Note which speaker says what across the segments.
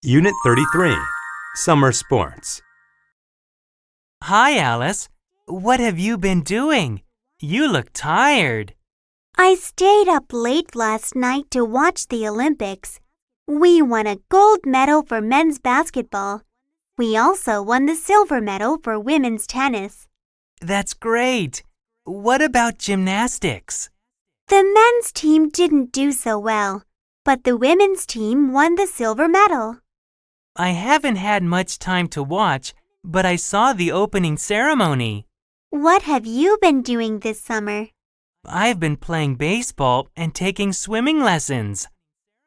Speaker 1: Unit 33, Summer Sports.
Speaker 2: Hi, Alice. What have you been doing? You look tired.
Speaker 3: I stayed up late last night to watch the Olympics. We won a gold medal for men's basketball. We also won the silver medal for women's tennis.
Speaker 2: That's great. What about gymnastics?
Speaker 3: The men's team didn't do so well, but the women's team won the silver medal.
Speaker 2: I haven't had much time to watch, but I saw the opening ceremony.
Speaker 3: What have you been doing this summer?
Speaker 2: I've been playing baseball and taking swimming lessons.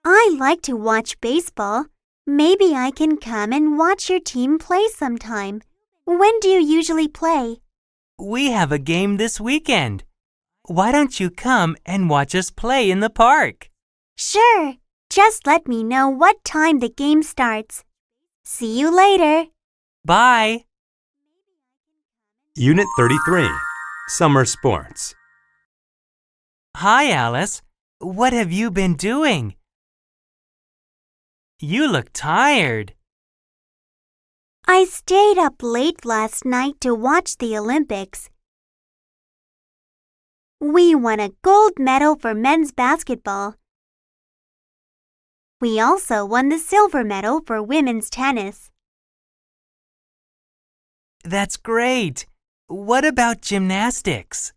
Speaker 3: I like to watch baseball. Maybe I can come and watch your team play sometime. When do you usually play?
Speaker 2: We have a game this weekend. Why don't you come and watch us play in the park?
Speaker 3: Sure. Just let me know what time the game starts. See you later.
Speaker 2: Bye.
Speaker 1: Unit 33, Summer Sports.
Speaker 2: Hi, Alice. What have you been doing? You look tired.
Speaker 3: I stayed up late last night to watch the Olympics. We won a gold medal for men's basketball. We also won the silver medal for women's tennis.
Speaker 2: That's great. What about gymnastics?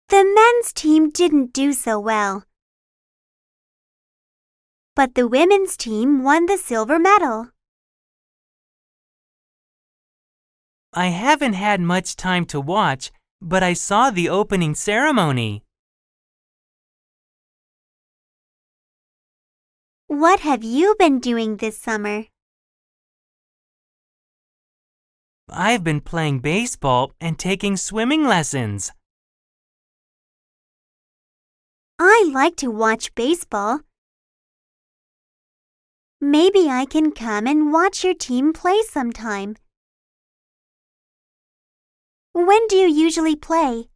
Speaker 3: The men's team didn't do so well, but the women's team won the silver medal.
Speaker 2: I haven't had much time to watch, but I saw the opening ceremony.
Speaker 3: What have you been doing this summer?
Speaker 2: I've been playing baseball and taking swimming lessons.
Speaker 3: I like to watch baseball. Maybe I can come and watch your team play sometime. When do you usually play?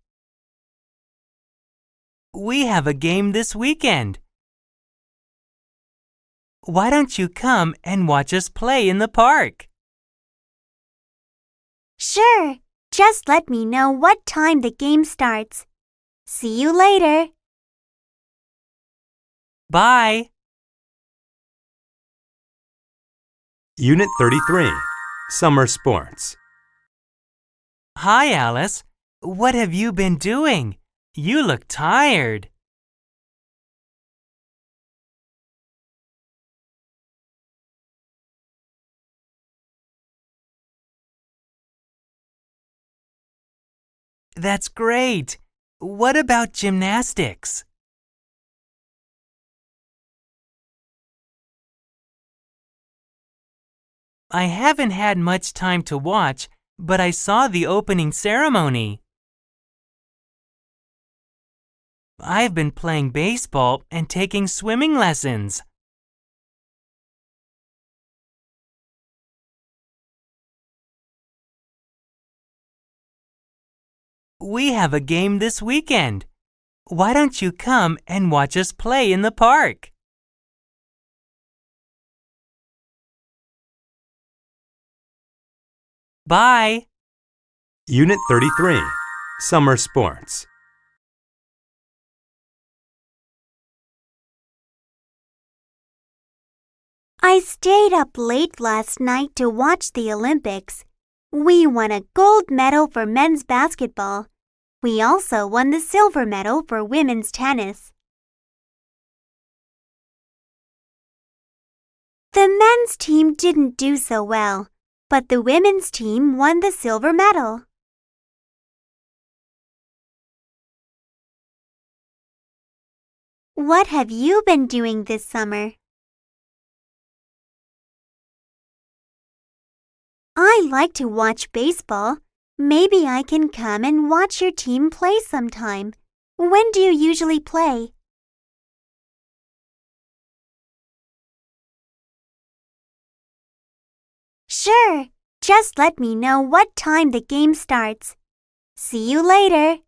Speaker 2: We have a game this weekend. Why don't you come and watch us play in the park?
Speaker 3: Sure. Just let me know what time the game starts. See you later.
Speaker 2: Bye.
Speaker 1: Unit 33, Summer Sports.
Speaker 2: Hi, Alice. What have you been doing? You look tired. That's great. What about gymnastics? I haven't had much time to watch, but I saw the opening ceremony. I've been playing baseball and taking swimming lessons. We have a game this weekend. Why don't you come and watch us play in the park? Bye.
Speaker 1: Unit 33, Summer Sports.
Speaker 3: I stayed up late last night to watch the Olympics. We won a gold medal for men's basketball. We also won the silver medal for women's tennis. The men's team didn't do so well, but the women's team won the silver medal. What have you been doing this summer? I like to watch baseball. Maybe I can come and watch your team play sometime. When do you usually play? Sure. Just let me know what time the game starts. See you later.